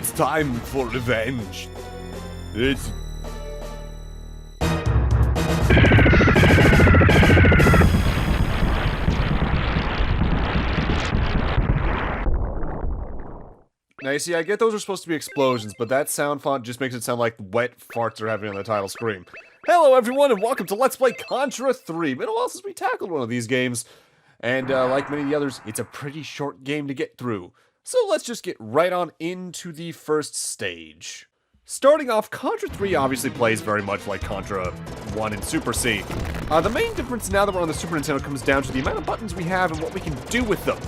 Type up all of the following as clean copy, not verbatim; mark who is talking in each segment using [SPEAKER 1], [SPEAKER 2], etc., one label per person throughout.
[SPEAKER 1] It's time for revenge. It's... Now you see, I get those are supposed to be explosions, but that sound font just makes it sound like wet farts are happening on the title screen. Hello everyone, and welcome to Let's Play Contra 3. Been a while since we tackled one of these games. And like many of the others, it's a pretty short game to get through. So let's just get right on into the first stage. Starting off, Contra 3 obviously plays very much like Contra 1 and Super C. The main difference now that we're on the Super Nintendo comes down to the amount of buttons we have and what we can do with them.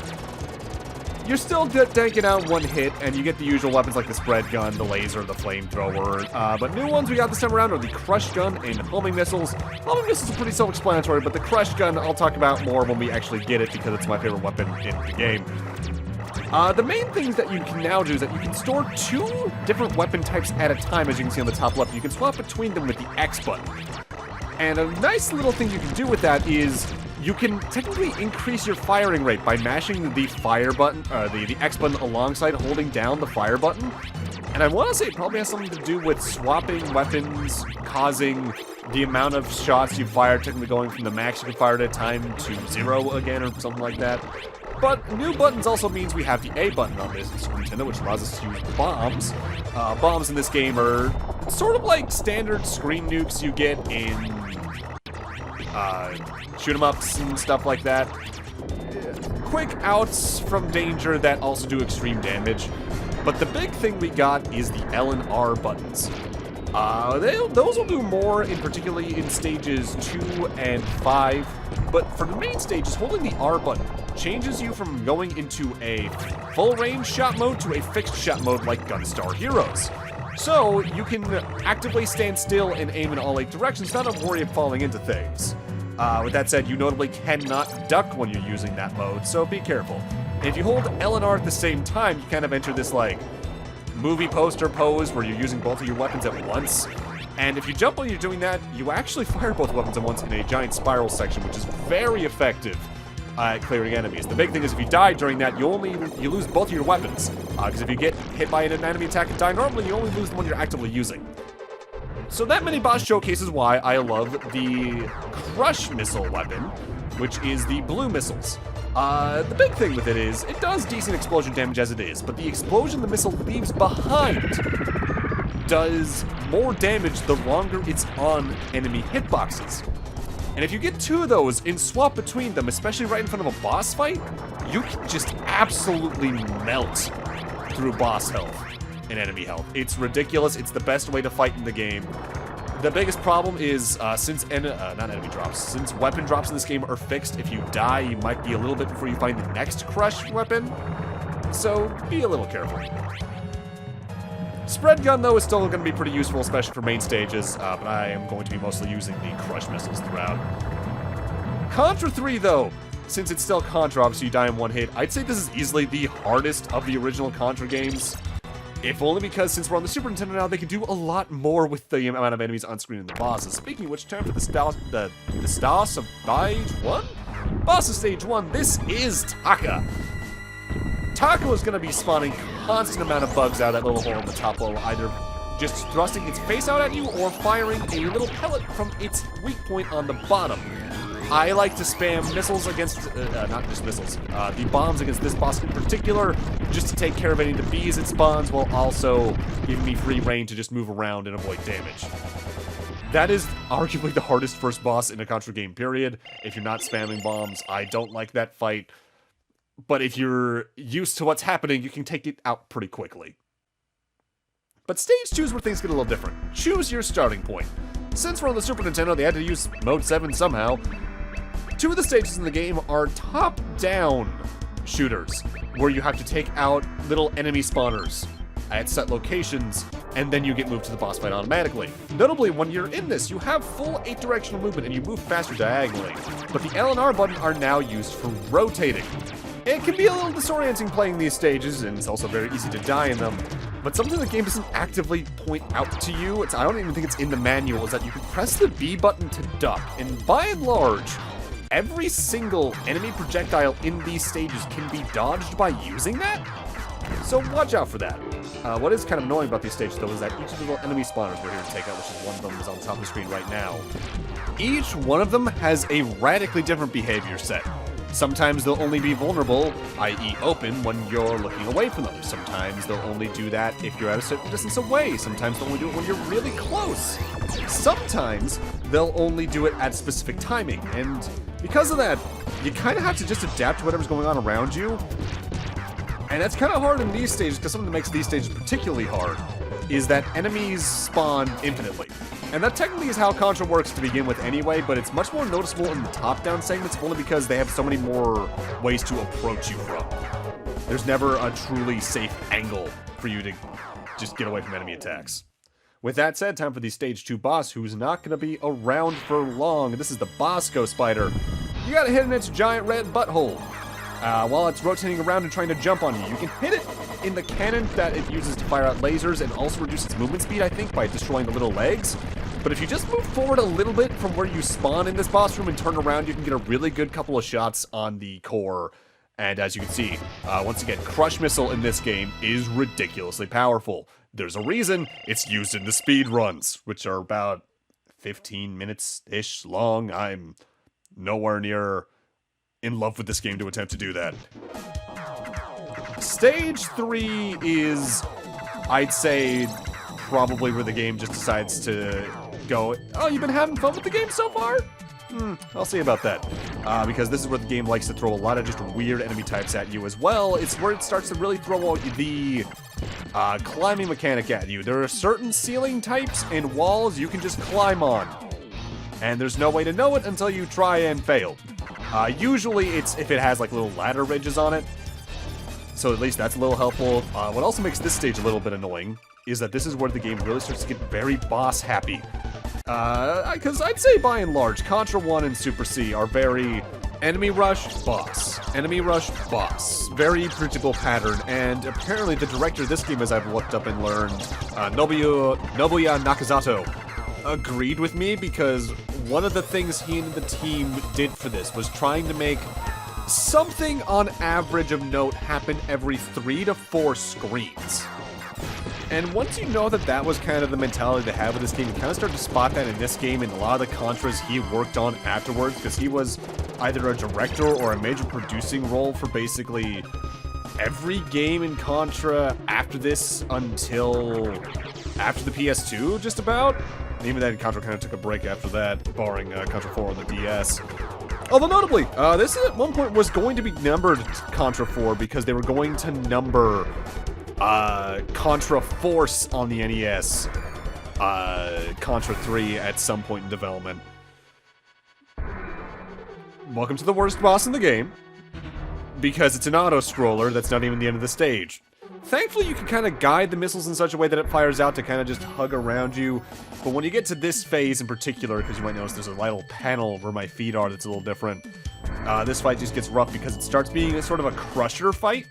[SPEAKER 1] You're still tanking out one hit, and you get the usual weapons like the spread gun, the laser, the flamethrower. But new ones we got this time around are the crush gun and homing missiles. Homing missiles are pretty self-explanatory, but the crush gun I'll talk about more when we actually get it because it's my favorite weapon in the game. The main things that you can now do is that you can store two different weapon types at a time, as you can see on the top left. You can swap between them with the X button. And a nice little thing you can do with that is you can technically increase your firing rate by mashing the fire button, the X button alongside holding down the fire button. And I want to say it probably has something to do with swapping weapons, causing the amount of shots you fire technically going from the max you can fire at a time to 0 again or something like that. But new buttons also means we have the A button on this Super Nintendo, which allows us to use bombs. Bombs in this game are sort of like standard screen nukes you get in shoot 'em ups and stuff like that. Quick outs from danger that also do extreme damage. But the big thing we got is the L and R buttons. Those will do more, particularly in stages 2 and 5. But for the main stages, holding the R button changes you from going into a full range shot mode to a fixed shot mode like Gunstar Heroes. So you can actively stand still and aim in all 8 directions, not to worry of falling into things. With that said, you notably cannot duck when you're using that mode, so be careful. And if you hold L and R at the same time, you kind of enter this, like, movie poster pose where you're using both of your weapons at once. And if you jump when you're doing that, you actually fire both weapons at once in a giant spiral section, which is very effective at clearing enemies. The big thing is if you die during that, you lose both of your weapons. Because if you get hit by an enemy attack and die normally, you only lose the one you're actively using. So that mini-boss showcases why I love the crush missile weapon, which is the blue missiles. The big thing with it is, it does decent explosion damage as it is, but the explosion the missile leaves behind does more damage the longer it's on enemy hitboxes. And if you get 2 of those and swap between them, especially right in front of a boss fight, you can just absolutely melt through boss health and enemy health. It's ridiculous. It's the best way to fight in the game. The biggest problem is since weapon drops in this game are fixed, if you die, you might be a little bit before you find the next crush weapon. So be a little careful. Spread gun, though, is still going to be pretty useful, especially for main stages, but I am going to be mostly using the crush missiles throughout. Contra 3, though, since it's still Contra, obviously you die in one hit, I'd say this is easily the hardest of the original Contra games. If only because since we're on the Super Nintendo now, they can do a lot more with the amount of enemies on screen and the bosses. Speaking of which, time for the stars of stage 1? Boss of stage 1, this is Taka. Taka is going to be spawning constant amount of bugs out of that little hole in the top level, either just thrusting its face out at you or firing a little pellet from its weak point on the bottom. I like to spam missiles against, not just missiles, the bombs against this boss in particular, just to take care of any of the bees it spawns, while also giving me free reign to just move around and avoid damage. That is arguably the hardest first boss in a Contra game, period. If you're not spamming bombs, I don't like that fight. But if you're used to what's happening, you can take it out pretty quickly. But stage 2 is where things get a little different. Choose your starting point. Since we're on the Super Nintendo, they had to use Mode 7 somehow. 2 of the stages in the game are top-down shooters, where you have to take out little enemy spawners at set locations, and then you get moved to the boss fight automatically. Notably, when you're in this, you have full 8-directional movement and you move faster diagonally, but the L and R button are now used for rotating. It can be a little disorienting playing these stages, and it's also very easy to die in them, but something the game doesn't actively point out to you, I don't even think it's in the manual, is that you can press the B button to duck, and by and large, every single enemy projectile in these stages can be dodged by using that, so watch out for that. What is kind of annoying about these stages, though, is that each of the little enemy spawners we're here to take out, which is one of them is on top of the screen right now, each one of them has a radically different behavior set. Sometimes they'll only be vulnerable, i.e. open, when you're looking away from them. Sometimes they'll only do that if you're at a certain distance away. Sometimes they'll only do it when you're really close. Sometimes they'll only do it at specific timing, and because of that, you kind of have to just adapt to whatever's going on around you. And that's kind of hard in these stages, because something that makes these stages particularly hard is that enemies spawn infinitely. And that technically is how Contra works to begin with anyway, but it's much more noticeable in the top-down segments only because they have so many more ways to approach you from. There's never a truly safe angle for you to just get away from enemy attacks. With that said, time for the Stage 2 boss, who's not going to be around for long. This is the Bosco Spider. You gotta hit in its giant red butthole. While it's rotating around and trying to jump on you. You can hit it in the cannon that it uses to fire out lasers and also reduce its movement speed, I think, by destroying the little legs. But if you just move forward a little bit from where you spawn in this boss room and turn around, you can get a really good couple of shots on the core. And as you can see, once again, Crush Missile in this game is ridiculously powerful. There's a reason it's used in the speed runs, which are about 15 minutes-ish long. I'm nowhere near in love with this game to attempt to do that. Stage 3 is, I'd say, probably where the game just decides to go, oh, you've been having fun with the game so far? I'll see about that. Because this is where the game likes to throw a lot of just weird enemy types at you as well. It's where it starts to really throw out the climbing mechanic at you. There are certain ceiling types and walls you can just climb on. And there's no way to know it until you try and fail. Usually it's if it has like little ladder ridges on it. So at least that's a little helpful. What also makes this stage a little bit annoying is that this is where the game really starts to get very boss happy. Because I'd say by and large, Contra 1 and Super C are very enemy rush, boss. Enemy rush, boss. Very predictable pattern, and apparently the director of this game, as I've looked up and learned, Nobuya Nakazato, agreed with me because one of the things he and the team did for this was trying to make something on average of note happen every 3 to 4 screens. And once you know that that was kind of the mentality they had with this game, you kind of start to spot that in this game and a lot of the Contras he worked on afterwards, because he was either a director or a major producing role for basically every game in Contra after this until after the PS2, just about. And even then, Contra kind of took a break after that, barring Contra 4 on the DS. Although notably, this at one point was going to be numbered Contra 4 because they were going to number Contra Force on the NES, Contra 3 at some point in development. Welcome to the worst boss in the game, because it's an auto-scroller that's not even the end of the stage. Thankfully, you can kind of guide the missiles in such a way that it fires out to kind of just hug around you, but when you get to this phase in particular, because you might notice there's a little panel where my feet are that's a little different, this fight just gets rough because it starts being a sort of a crusher fight,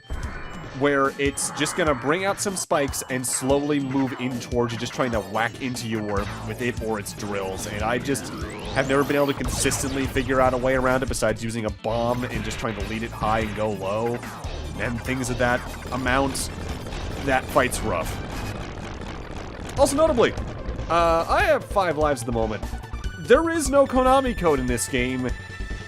[SPEAKER 1] where it's just gonna bring out some spikes and slowly move in towards you, just trying to whack into you or with it or its drills. And I just have never been able to consistently figure out a way around it besides using a bomb and just trying to lead it high and go low. And things of that amount, that fight's rough. Also notably, I have 5 lives at the moment. There is no Konami code in this game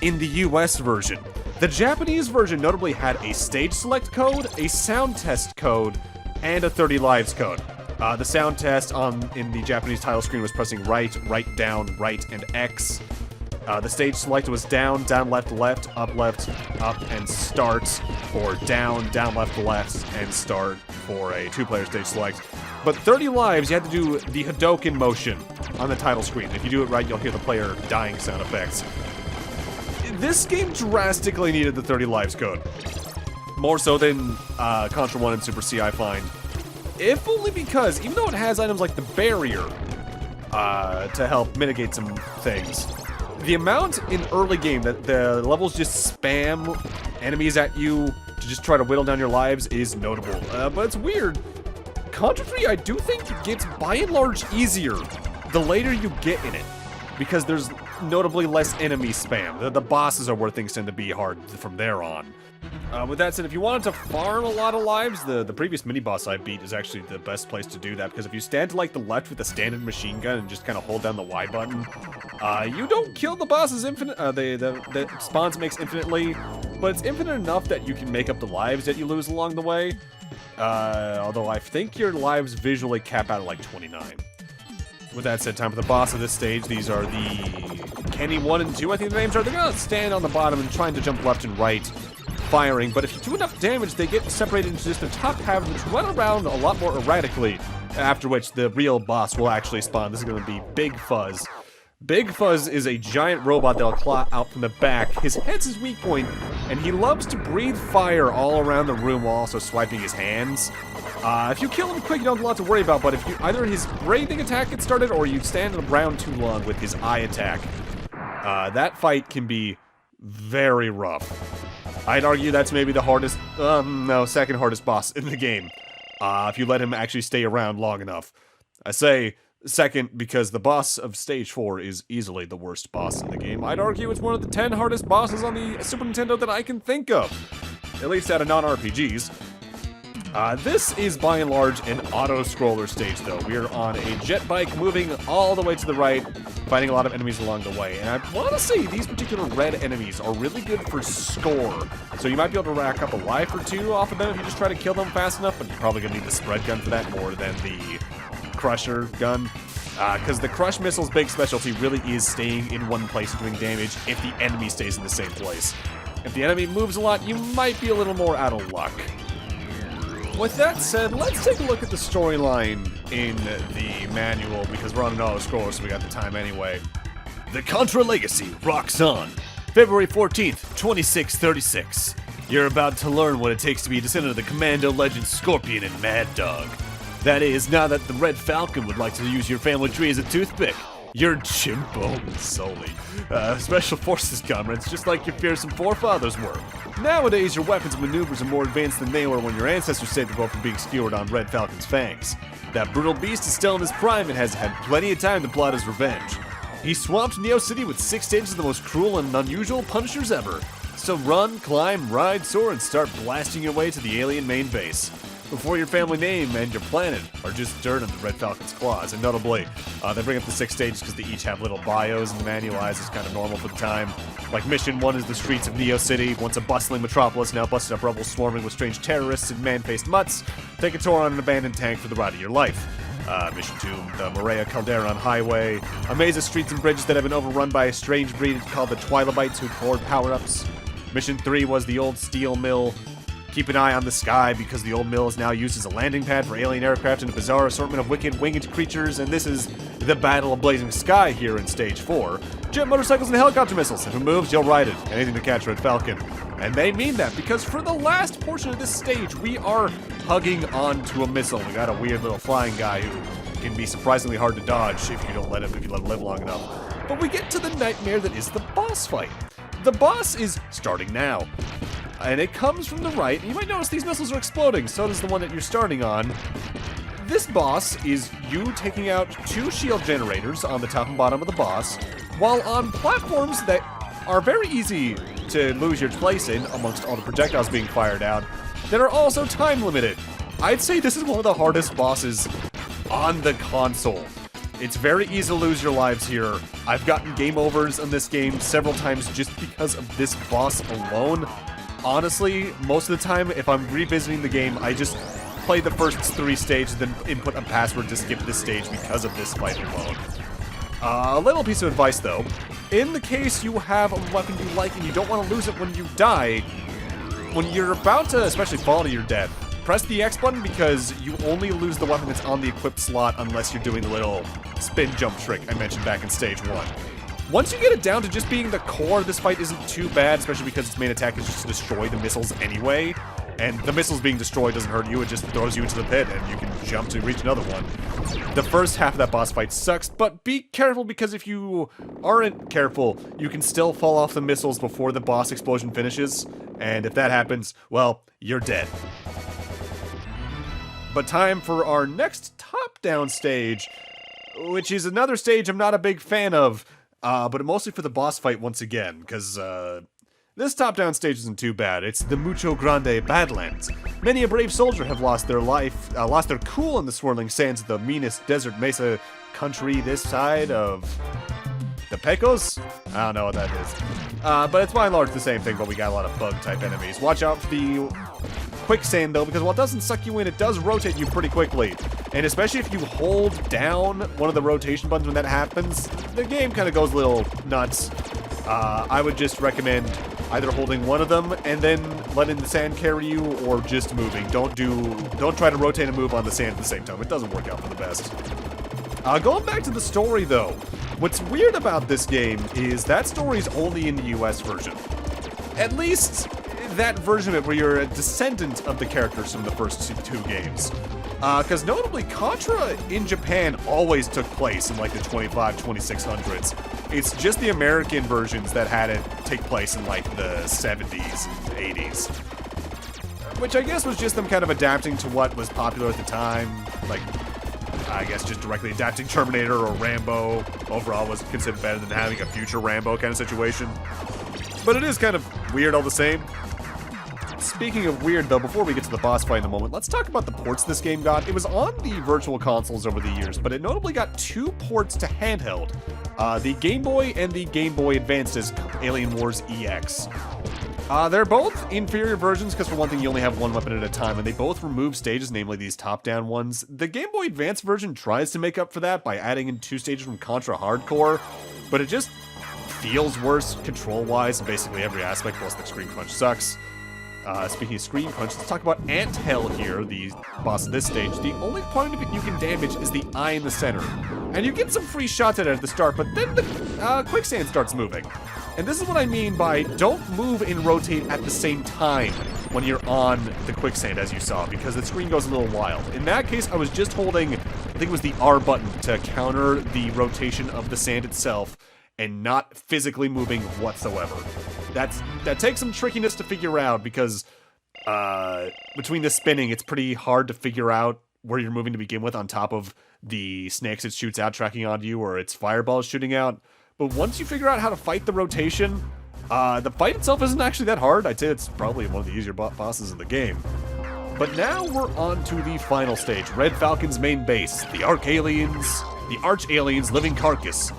[SPEAKER 1] in the US version. The Japanese version notably had a stage select code, a sound test code, and a 30 lives code. The sound test in the Japanese title screen was pressing right, right, down, right, and X. The stage select was down, down, left, left, up, and start, or down, down, left, and start for a 2-player stage select. But 30 lives, you had to do the Hadoken motion on the title screen. If you do it right, you'll hear the player dying sound effects. This game drastically needed the 30 lives code. More so than Contra 1 and Super C, I find. If only because, even though it has items like the barrier to help mitigate some things, the amount in early game that the levels just spam enemies at you to just try to whittle down your lives is notable. But it's weird. Contra 3, I do think, gets by and large easier the later you get in it, because there's notably less enemy spam. The bosses are where things tend to be hard from there on. With that said, if you wanted to farm a lot of lives, the previous mini-boss I beat is actually the best place to do that, because if you stand to, like, the left with a standard machine gun and just kind of hold down the Y button, you don't kill the bosses infinite, the spawns makes infinitely, but it's infinite enough that you can make up the lives that you lose along the way, although I think your lives visually cap out at, like, 29. With that said, time for the boss of this stage. These are the Kenny 1 and 2, I think the names are. They're gonna stand on the bottom and trying to jump left and right, firing, but if you do enough damage, they get separated into just the top half, which run around a lot more erratically, after which the real boss will actually spawn. This is going to be Big Fuzz. Big Fuzz is a giant robot that'll claw out from the back. His head's his weak point, and he loves to breathe fire all around the room while also swiping his hands. If you kill him quick, you don't have a lot to worry about, but if you either his breathing attack gets started or you stand around too long with his eye attack, that fight can be very rough. I'd argue that's maybe the hardest, second hardest boss in the game, if you let him actually stay around long enough. I say second because the boss of Stage 4 is easily the worst boss in the game. I'd argue it's one of the 10 hardest bosses on the Super Nintendo that I can think of, at least out of non-RPGs. This is by and large an auto-scroller stage, though. We are on a jet bike moving all the way to the right, fighting a lot of enemies along the way. And I want to say these particular red enemies are really good for score. So you might be able to rack up a life or two off of them if you just try to kill them fast enough, but you're probably going to need the spread gun for that more than the crusher gun. Because the crush missile's big specialty really is staying in one place and doing damage if the enemy stays in the same place. If the enemy moves a lot, you might be a little more out of luck. With that said, let's take a look at the storyline in the manual, because we're on an auto-scroller, so we got the time anyway. The Contra Legacy rocks on. February 14th, 2636. You're about to learn what it takes to be a descendant of the Commando legend Scorpion and Mad Dog. That is, now that the Red Falcon would like to use your family tree as a toothpick. You're Jimbo Sully. Special Forces comrades, just like your fearsome forefathers were. Nowadays, your weapons and maneuvers are more advanced than they were when your ancestors saved the world from being skewered on Red Falcon's fangs. That brutal beast is still in his prime and has had plenty of time to plot his revenge. He swamped Neo City with 6 stages of the most cruel and unusual punishers ever. So run, climb, ride, soar, and start blasting your way to the alien main base. Before your family name and your planet are just dirt on the Red Falcon's claws. And notably, they bring up the 6 stages because they each have little bios, and the manual as is kind of normal for the time. Like Mission 1 is the streets of Neo City, once a bustling metropolis, now busted up rubble swarming with strange terrorists and man-faced mutts. Take a tour on an abandoned tank for the ride of your life. Mission 2, the Maria Calderon Highway. A maze of streets and bridges that have been overrun by a strange breed called the Twilabites who hoard power-ups. Mission 3 was the old steel mill. Keep an eye on the sky, because the old mill is now used as a landing pad for alien aircraft and a bizarre assortment of wicked winged creatures, and this is the Battle of Blazing Sky here in Stage 4. Jet motorcycles and helicopter missiles. If it moves, you'll ride it. Anything to catch Red Falcon. And they mean that, because for the last portion of this stage, we are hugging onto a missile. We got a weird little flying guy who can be surprisingly hard to dodge if you let him live long enough. But we get to the nightmare that is the boss fight. The boss is starting now. And it comes from the right. You might notice these missiles are exploding, so does the one that you're starting on. This boss is you taking out 2 shield generators on the top and bottom of the boss, while on platforms that are very easy to lose your place in, amongst all the projectiles being fired out, that are also time limited. I'd say this is one of the hardest bosses on the console. It's very easy to lose your lives here. I've gotten game overs in this game several times just because of this boss alone. Honestly, most of the time, if I'm revisiting the game, I just play the first 3 stages, then input a password to skip this stage because of this fight alone. A little piece of advice, though. In the case you have a weapon you like and you don't want to lose it when you die, when you're about to especially fall to your death, press the X button, because you only lose the weapon that's on the equipped slot unless you're doing the little spin jump trick I mentioned back in Stage 1. Once you get it down to just being the core, this fight isn't too bad, especially because its main attack is just to destroy the missiles anyway. And the missiles being destroyed doesn't hurt you, it just throws you into the pit, and you can jump to reach another one. The first half of that boss fight sucks, but be careful, because if you aren't careful, you can still fall off the missiles before the boss explosion finishes, and if that happens, well, you're dead. But time for our next top-down stage, which is another stage I'm not a big fan of. But mostly for the boss fight once again, because This top-down stage isn't too bad. It's the Mucho Grande Badlands. Many a brave soldier have lost their cool in the swirling sands of the meanest desert mesa country this side of the Pecos? I don't know what that is. But it's by and large the same thing, but we got a lot of bug-type enemies. Watch out for the quicksand, though, because while it doesn't suck you in, it does rotate you pretty quickly. And especially if you hold down one of the rotation buttons when that happens, the game kind of goes a little nuts. I would just recommend either holding one of them and then letting the sand carry you, or just moving. Don't try to rotate and move on the sand at the same time. It doesn't work out for the best. Going back to the story, though, what's weird about this game is that story is only in the US version. At least that version of it where you're a descendant of the characters from the first two games. Because notably, Contra in Japan always took place in like the 2600s. It's just the American versions that had it take place in like the 70s and 80s. Which I guess was just them kind of adapting to what was popular at the time. Like, I guess just directly adapting Terminator or Rambo overall was considered better than having a future Rambo kind of situation. But it is kind of weird all the same. Speaking of weird, though, before we get to the boss fight in a moment, let's talk about the ports this game got. It was on the virtual consoles over the years, but it notably got 2 ports to handheld. The Game Boy and the Game Boy Advanced as Alien Wars EX. They're both inferior versions because, for one thing, you only have one weapon at a time, and they both remove stages, namely these top-down ones. The Game Boy Advance version tries to make up for that by adding in 2 stages from Contra Hardcore, but it just feels worse control-wise in basically every aspect, plus the screen crunch sucks. Speaking of screen crunch, let's talk about Ant Hell here, the boss of this stage. The only point of it you can damage is the eye in the center. And you get some free shots at it at the start, but then the quicksand starts moving. And this is what I mean by don't move and rotate at the same time when you're on the quicksand, as you saw, because the screen goes a little wild. In that case, I was just holding, I think it was the R button to counter the rotation of the sand itself, and not physically moving whatsoever. That takes some trickiness to figure out, because between the spinning, it's pretty hard to figure out where you're moving to begin with, on top of the snakes it shoots out tracking onto you, or its fireballs shooting out. But once you figure out how to fight the rotation, the fight itself isn't actually that hard. I'd say it's probably one of the easier bosses in the game. But now we're on to the final stage, Red Falcon's main base, the Arch-Alien's living carcass.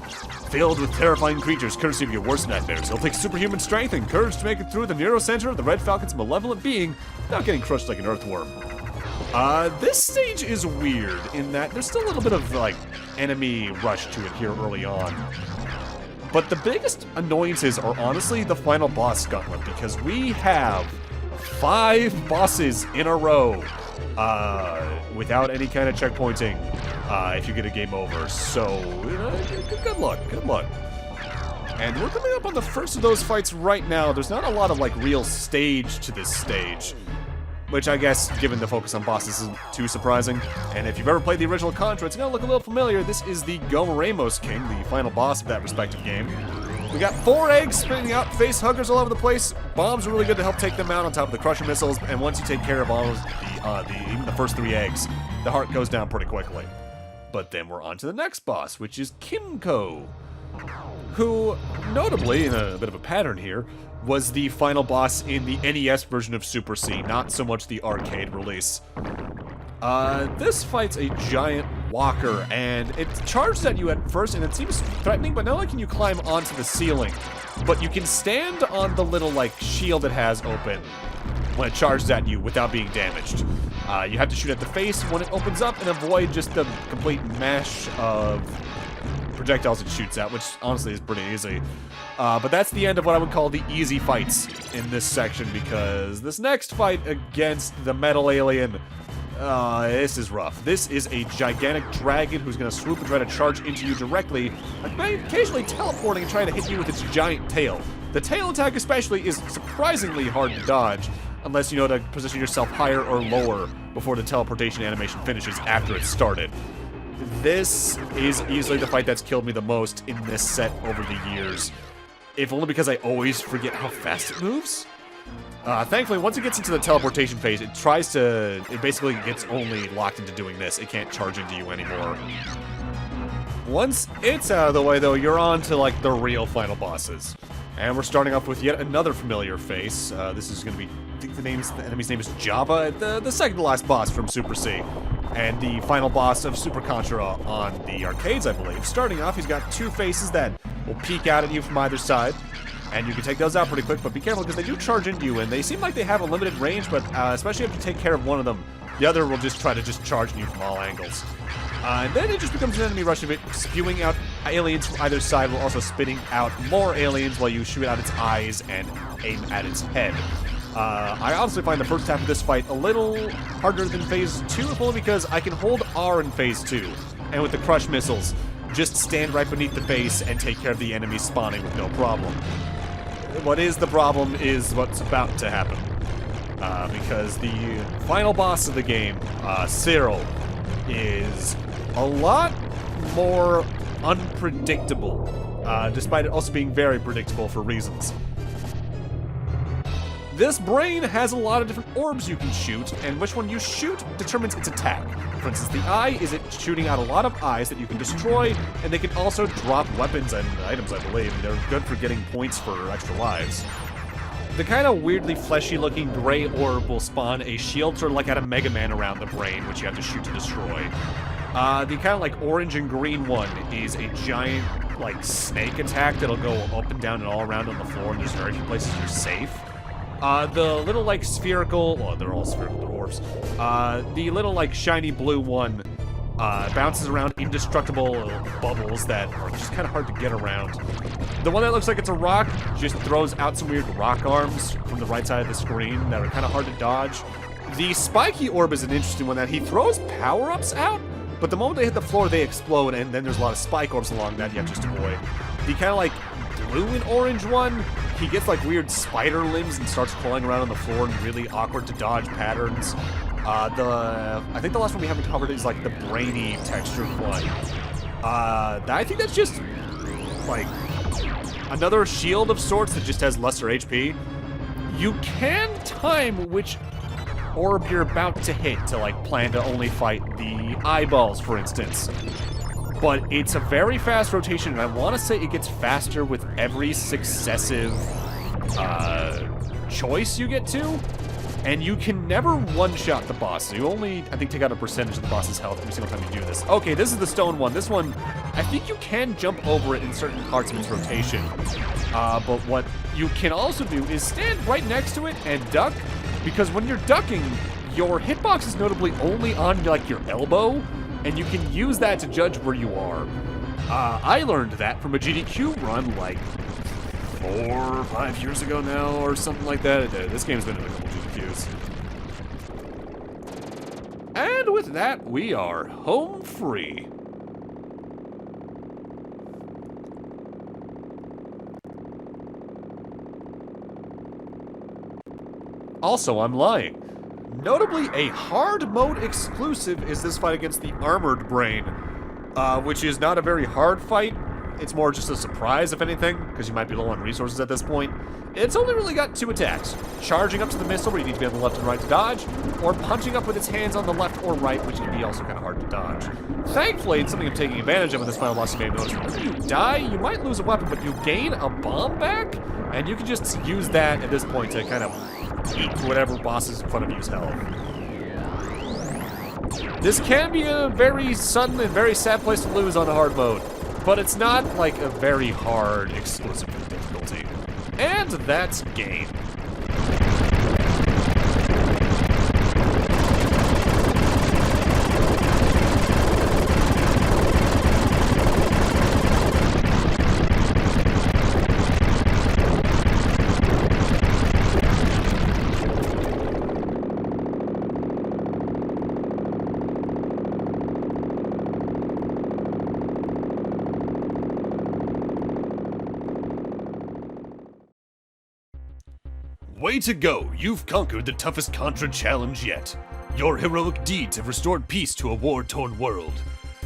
[SPEAKER 1] Filled with terrifying creatures courtesy of your worst nightmares. It'll take superhuman strength and courage to make it through the neurocenter of the Red Falcon's malevolent being without getting crushed like an earthworm. This stage is weird in that there's still a little bit of, like, enemy rush to it here early on. But the biggest annoyances are honestly the final boss gauntlet, because we have 5 bosses in a row without any kind of checkpointing. If you get a game over, so good luck. And we're coming up on the first of those fights right now. There's not a lot of like real stage to this stage, which I guess, given the focus on bosses, isn't too surprising. And if you've ever played the original Contra, it's gonna look a little familiar. This is the Gomaramos King, the final boss of that respective game. We got 4 eggs spitting out face huggers all over the place. Bombs are really good to help take them out on top of the Crusher missiles. And once you take care of all of even the first 3 eggs, the heart goes down pretty quickly. But then we're on to the next boss, which is Kimco, who, notably, in a bit of a pattern here, was the final boss in the NES version of Super C, not so much the arcade release. This fight's a giant walker, and it charges at you at first, and it seems threatening, but not only can you climb onto the ceiling, but you can stand on the little, like, shield it has open when it charges at you without being damaged. You have to shoot at the face when it opens up and avoid just the complete mesh of projectiles it shoots at, which honestly is pretty easy. But that's the end of what I would call the easy fights in this section, because this next fight against the metal alien, this is rough. This is a gigantic dragon who's going to swoop and try to charge into you directly, occasionally teleporting and trying to hit you with its giant tail. The tail attack especially is surprisingly hard to dodge, unless you know to position yourself higher or lower before the teleportation animation finishes after it's started. This is easily the fight that's killed me the most in this set over the years, if only because I always forget how fast it moves. Thankfully, once it gets into the teleportation phase, it basically gets only locked into doing this. It can't charge into you anymore. Once it's out of the way, though, you're on to, like, the real final bosses. And we're starting off with yet another familiar face. This is going to be, I think the enemy's name is Java, the second to last boss from Super C. And the final boss of Super Contra on the arcades, I believe. Starting off, he's got two faces that will peek out at you from either side. And you can take those out pretty quick, but be careful because they do charge into you, and they seem like they have a limited range, but especially if you take care of one of them, the other will just try to charge you from all angles. And then it just becomes an enemy rush of it, spewing out aliens from either side while also spitting out more aliens while you shoot out its eyes and aim at its head. I honestly find the first half of this fight a little harder than Phase 2, if only because I can hold R in Phase 2, and with the crush missiles, just stand right beneath the base and take care of the enemy spawning with no problem. What is the problem is what's about to happen. Because the final boss of the game, Cyril, is a lot more unpredictable, despite it also being very predictable for reasons. This brain has a lot of different orbs you can shoot, and which one you shoot determines its attack. For instance, the eye is it shooting out a lot of eyes that you can destroy, and they can also drop weapons and items, I believe, and they're good for getting points for extra lives. The kind of weirdly fleshy-looking gray orb will spawn a shield sort of like out of Mega Man around the brain, which you have to shoot to destroy. The kind of like orange and green one is a giant, like, snake attack that'll go up and down and all around on the floor, and there's very few places you're safe. The little, like, spherical... Well, they're all spherical, they're orbs. The little, like, shiny blue one bounces around indestructible bubbles that are just kind of hard to get around. The one that looks like it's a rock just throws out some weird rock arms from the right side of the screen that are kind of hard to dodge. The spiky orb is an interesting one that he throws power-ups out, but the moment they hit the floor, they explode, and then there's a lot of spike orbs along that you have to just avoid. The kind of, like, blue and orange one, he gets like weird spider limbs and starts crawling around on the floor in really awkward to dodge patterns. I think the last one we haven't covered is like the brainy textured one. I think that's just like another shield of sorts that just has lesser HP. You can time which orb you're about to hit to like plan to only fight the eyeballs, for instance. But it's a very fast rotation, and I want to say it gets faster with every successive choice you get to. And you can never one-shot the boss. You only, I think, take out a percentage of the boss's health every single time you do this. Okay, this is the stone one. This one, I think you can jump over it in certain parts of its rotation. But what you can also do is stand right next to it and duck, because when you're ducking, your hitbox is notably only on, like, your elbow, and you can use that to judge where you are. I learned that from a GDQ run, like, 4 or 5 years ago now, or something like that. This game's been in a couple GDQs. And with that, we are home free. Also, I'm lying. Notably, a hard mode exclusive is this fight against the Armored Brain, which is not a very hard fight. It's more just a surprise, if anything, because you might be low on resources at this point. It's only really got 2 attacks. Charging up to the missile, where you need to be on the left and right to dodge, or punching up with its hands on the left or right, which can be also kind of hard to dodge. Thankfully, it's something I'm taking advantage of in this final boss. You may have noticed that when you die, you might lose a weapon, but you gain a bomb back, and you can just use that at this point to kind of eat whatever boss is in front of you's health. This can be a very sudden and very sad place to lose on a hard mode, but it's not like a very hard exclusive difficulty. And that's game. Way to go! You've conquered the toughest Contra challenge yet. Your heroic deeds have restored peace to a war-torn world.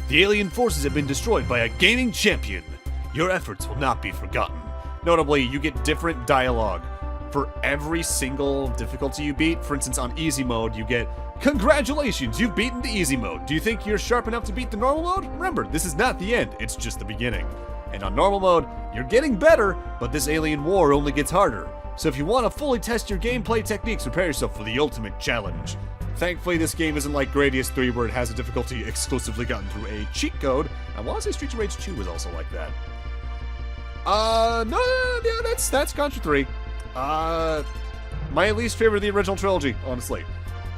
[SPEAKER 1] The alien forces have been destroyed by a gaming champion. Your efforts will not be forgotten. Notably, you get different dialogue for every single difficulty you beat. For instance, on easy mode, you get, "Congratulations, you've beaten the easy mode. Do you think you're sharp enough to beat the normal mode? Remember, this is not the end, it's just the beginning." and on normal mode, you're getting better, but this alien war only gets harder. So if you want to fully test your gameplay techniques, prepare yourself for the ultimate challenge. Thankfully, this game isn't like Gradius 3 where it has a difficulty exclusively gotten through a cheat code. I want to say Streets of Rage 2 was also like that. No, yeah, that's Contra 3. My least favorite of the original trilogy, honestly.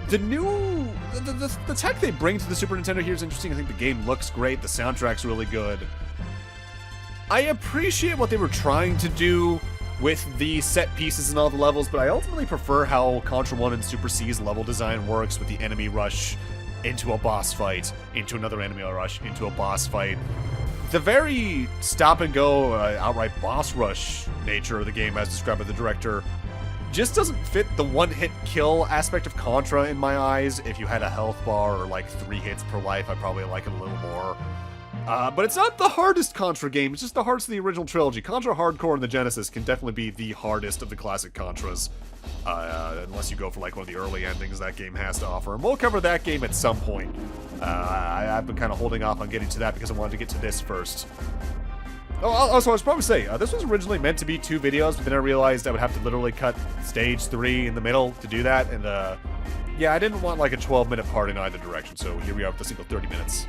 [SPEAKER 1] The new, the tech they bring to the Super Nintendo here is interesting. I think the game looks great, the soundtrack's really good. I appreciate what they were trying to do with the set pieces and all the levels, but I ultimately prefer how Contra 1 and Super C's level design works with the enemy rush into a boss fight, into another enemy rush, into a boss fight. The very stop-and-go, outright boss rush nature of the game, as described by the director, just doesn't fit the one-hit kill aspect of Contra in my eyes. If you had a health bar or like 3 hits per life, I'd probably like it a little more. But it's not the hardest Contra game, it's just the hardest of the original trilogy. Contra Hardcore in the Genesis can definitely be the hardest of the classic Contras. Unless you go for like one of the early endings that game has to offer. And we'll cover that game at some point. I've been kind of holding off on getting to that because I wanted to get to this first. Oh, also, I was probably say, this was originally meant to be 2 videos, but then I realized I would have to literally cut stage 3 in the middle to do that, and yeah, I didn't want like a 12-minute part in either direction, so here we are with a single 30 minutes.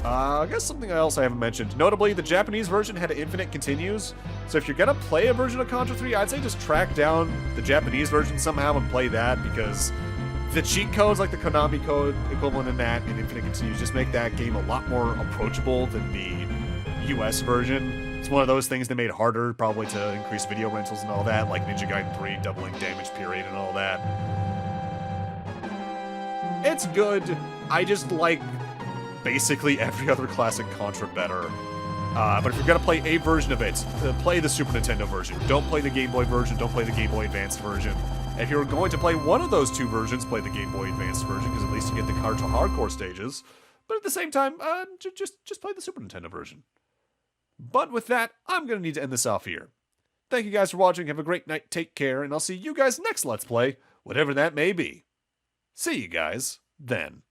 [SPEAKER 1] I guess something else I haven't mentioned. Notably, the Japanese version had infinite continues, so if you're gonna play a version of Contra 3, I'd say just track down the Japanese version somehow and play that, because the cheat codes, like the Konami code equivalent in that, and infinite continues, just make that game a lot more approachable than the US version. It's one of those things they made harder, probably to increase video rentals and all that, like Ninja Gaiden 3 doubling damage period and all that. It's good. I just like basically every other classic Contra better. But if you're gonna play a version of it, play the Super Nintendo version. Don't play the Game Boy version, don't play the Game Boy Advanced version. If you're going to play one of those 2 versions, play the Game Boy Advanced version, because at least you get the Contra Hardcore stages. But at the same time, just play the Super Nintendo version. But with that, I'm going to need to end this off here. Thank you guys for watching, have a great night, take care, and I'll see you guys next Let's Play, whatever that may be. See you guys then.